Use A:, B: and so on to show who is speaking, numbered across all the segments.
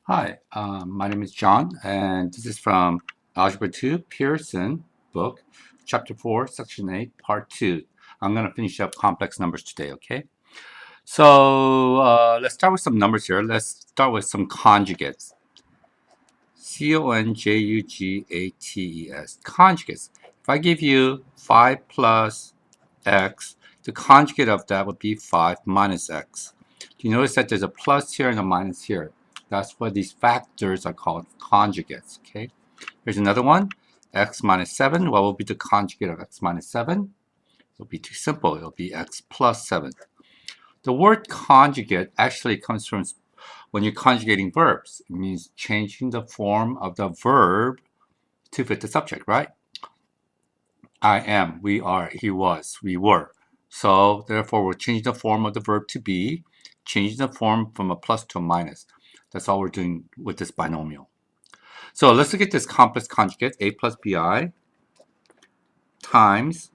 A: Hi, my name is John, and this is from Algebra 2, Pearson book, Chapter 4, Section 8, Part 2. I'm going to finish up complex numbers today, okay? So let's start with some numbers here. Let's start with some conjugates. Conjugates. Conjugates. If I give you 5 plus x, the conjugate of that would be 5 minus x. You notice that there's a plus here and a minus here. That's why these factors are called conjugates, okay? Here's another one, x minus 7. What will be the conjugate of x minus 7? It'll be too simple. It'll be x plus 7. The word conjugate actually comes from when you're conjugating verbs. It means changing the form of the verb to fit the subject, right? I am, we are, he was, we were. So therefore, we're changing the form of the verb to be, changing the form from a plus to a minus. That's all we're doing with this binomial. So let's look at this complex conjugate, a plus bi times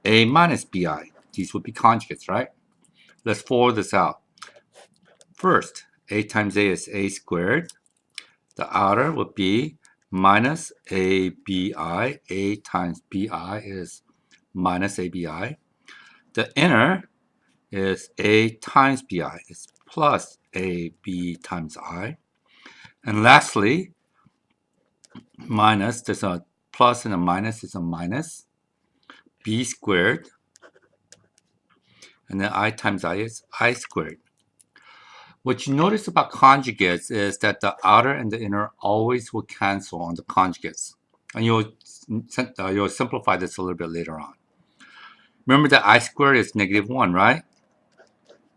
A: a minus bi. These would be conjugates, right? Let's forward this out. First, a times a is a squared. The outer would be minus abi. A times bi is minus abi. The inner is a times bi. It's plus ab times I. And lastly, minus, there's a plus and a minus, is a minus. B squared. And then I times I is I squared. What you notice about conjugates is that the outer and the inner always will cancel on the conjugates. And you'll simplify this a little bit later on. Remember that I squared is negative 1, right?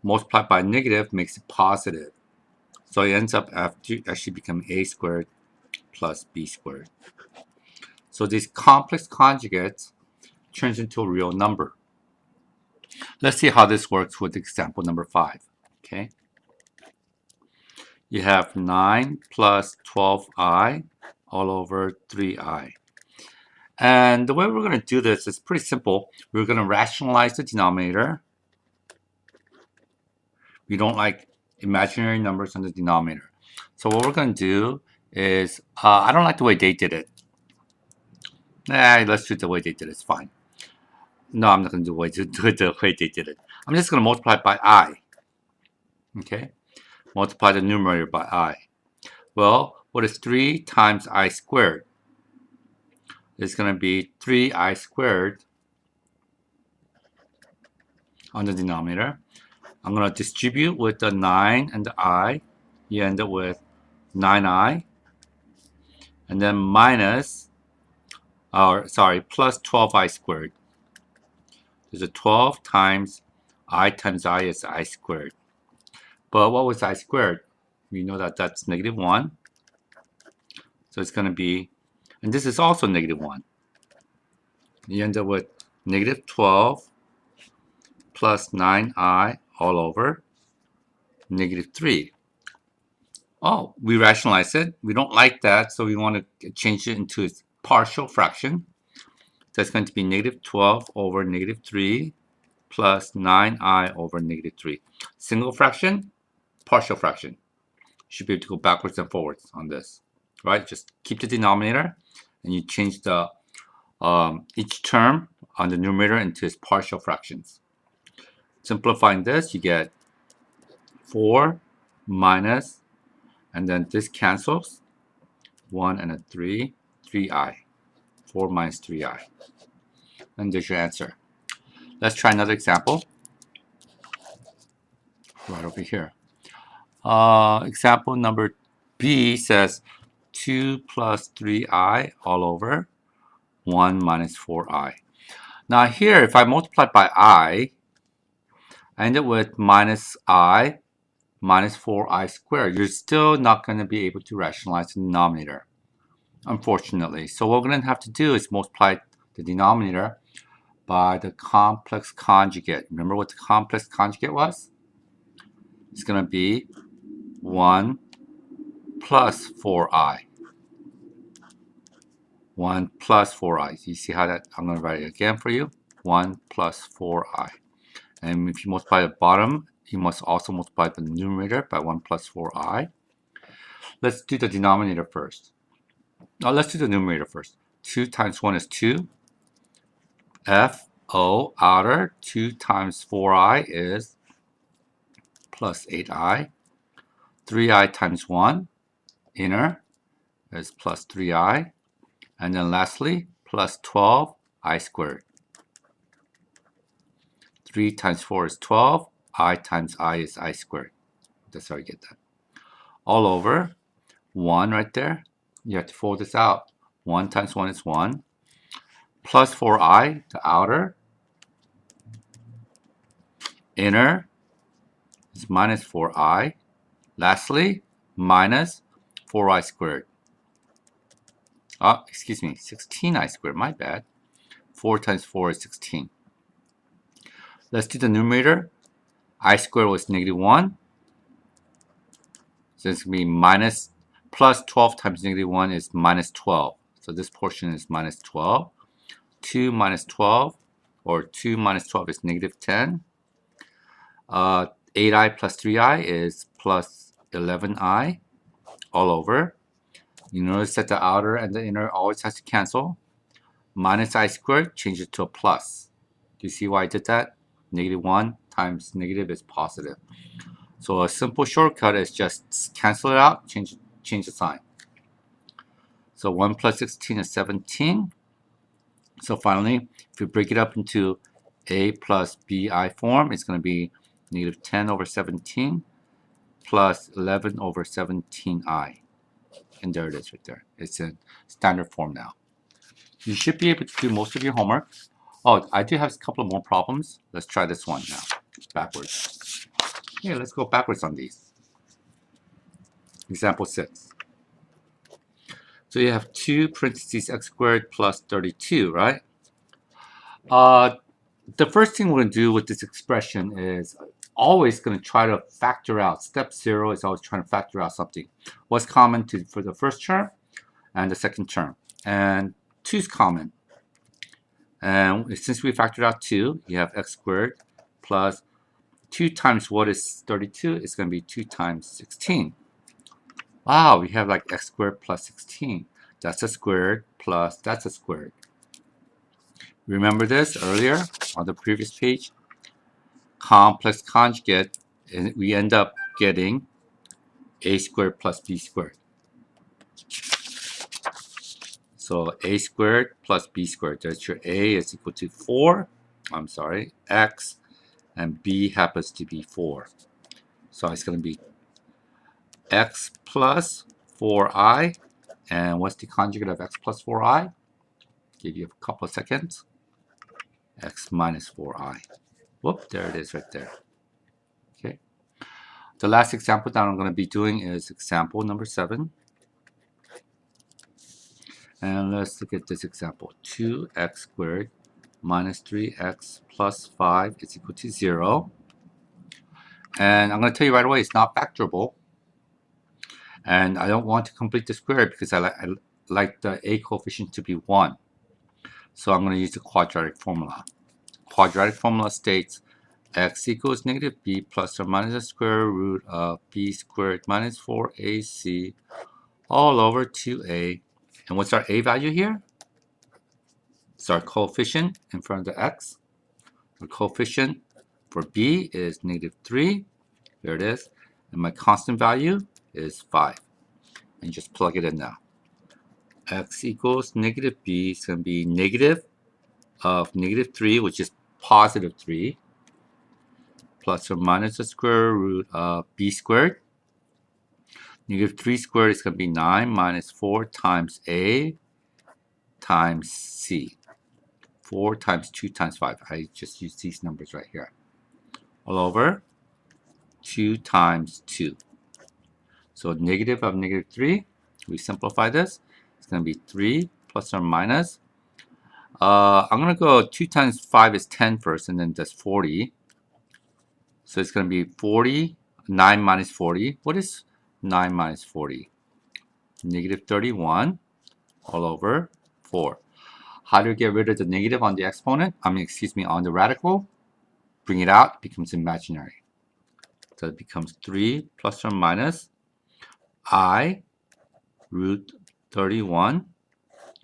A: Multiplied by negative makes it positive. So it ends up actually becoming a squared plus b squared. So these complex conjugates turns into a real number. Let's see how this works with example number 5. Okay. You have 9 plus 12i all over 3i. And the way we're going to do this is pretty simple. We're going to rationalize the denominator. We don't like imaginary numbers in the denominator. So what we're going to do is, I don't like the way they did it. Let's do it the way they did it. It's fine. No, I'm not going to do it the way they did it. I'm just going to multiply by I. Okay? Multiply the numerator by I. Well, what is 3 times I squared? It's going to be 3i squared on the denominator. I'm going to distribute with the 9 and the I. You end up with 9i. And then minus, plus 12i squared. There's a 12 times I is I squared. But what was I squared? We know that that's negative 1. So it's going to be, and this is also negative 1. You end up with negative 12 plus 9i all over negative 3. Oh, we rationalize it. We don't like that, so we want to change it into its partial fraction. That's going to be negative 12 over negative 3 plus 9i over negative 3. Single fraction, partial fraction. You should be able to go backwards and forwards on this, right? Just keep the denominator, and you change the each term on the numerator into its partial fractions. Simplifying this, you get 4 minus, and then this cancels, 1 and a 3, 3i. 4 minus 3i. And there's your answer. Let's try another example. Right over here. Example number B says 2 plus 3i all over 1 minus 4i. Now here, if I multiply by I end up with minus I minus 4i squared. You're still not going to be able to rationalize the denominator, unfortunately. So what we're going to have to do is multiply the denominator by the complex conjugate. Remember what the complex conjugate was? It's going to be 1 plus 4i. 1 plus 4i. You see how that, I'm going to write it again for you. 1 plus 4i. And if you multiply the bottom, you must also multiply the numerator by 1 plus 4i. Let's do the denominator first. No, let's do the numerator first. 2 times 1 is 2. FO outer 2 times 4i is plus 8i. 3i times 1 inner is plus 3i. And then lastly, plus 12i squared. 3 times 4 is 12. I times I is I squared. That's how you get that. All over 1 right there. You have to fold this out. 1 times 1 is 1. Plus 4i, the outer. Inner is minus 4i. Lastly, minus 4i squared. Oh, excuse me, 16i squared. My bad. 4 times 4 is 16. Let's do the numerator. I squared was negative 1. So it's going to be minus plus 12 times negative 1 is minus 12. So this portion is minus 12. 2 minus 12, or 2 minus 12 is negative 10. 8i plus 3i is plus 11i all over. You notice that the outer and the inner always has to cancel. Minus I squared, change it to a plus. Do you see why I did that? Negative 1 times negative is positive. So a simple shortcut is just cancel it out, change the sign. So 1 plus 16 is 17. So finally, if you break it up into a plus bi form, it's going to be negative 10 over 17 plus 11 over 17i. And there it is right there. It's in standard form now. You should be able to do most of your homework. Oh, I do have a couple of more problems. Let's try this one now, backwards. Yeah, let's go backwards on these. Example 6. So you have 2 parentheses x squared plus 32, right? The first thing we're going to do with this expression is always going to try to factor out. Step 0 is always trying to factor out something. What's common for the first term and the second term? And 2 is common. And since we factored out 2, you have x squared plus 2 times what is 32 is going to be 2 times 16. Wow, we have like x squared plus 16. That's a squared plus that's a squared. Remember this earlier on the previous page? Complex conjugate, and we end up getting a squared plus b squared. So a squared plus b squared. That's your a is equal to 4. I'm sorry, x, and b happens to be 4. So it's going to be x plus 4i. And what's the conjugate of x plus 4i? Give you a couple of seconds. X minus 4i. Whoop, there it is right there. Okay. The last example that I'm going to be doing is example number 7. And let's look at this example. 2x squared minus 3x plus 5 is equal to 0. And I'm going to tell you right away, it's not factorable. And I don't want to complete the square because I like the a coefficient to be 1. So I'm going to use the quadratic formula. Quadratic formula states x equals negative b plus or minus the square root of b squared minus 4ac all over 2a. And what's our a value here? It's our coefficient in front of the x. The coefficient for b is negative 3. There it is. And my constant value is 5. And just plug it in now. X equals negative b is going to be negative of negative 3, which is positive 3, plus or minus the square root of b squared. Negative 3 squared is going to be 9 minus 4 times a times c. 4 times 2 times 5. I just use these numbers right here. All over 2 times 2. So negative of negative 3, we simplify this. It's going to be 3 plus or minus. I'm going to go 2 times 5 is 10 first, and then that's 40. So it's going to be 40, 9 minus 40. What is 9 minus 40? Negative 31 all over 4. How do you get rid of the negative on the exponent? on the radical? Bring it out, it becomes imaginary. So it becomes 3 plus or minus I root 31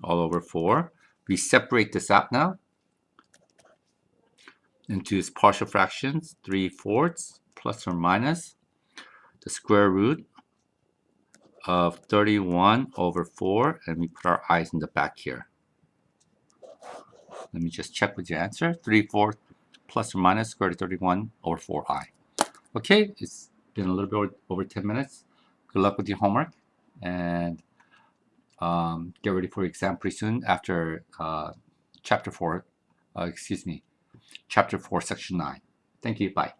A: all over 4. We separate this out now into its partial fractions, 3/4 plus or minus the square root of 31 over 4, and we put our i's in the back here. Let me just check with your answer. 3/4 plus or minus square root of 31 over 4i. Okay, it's been a little bit over 10 minutes. Good luck with your homework, and get ready for your exam pretty soon after chapter 4, Chapter 4, Section 9. Thank you. Bye.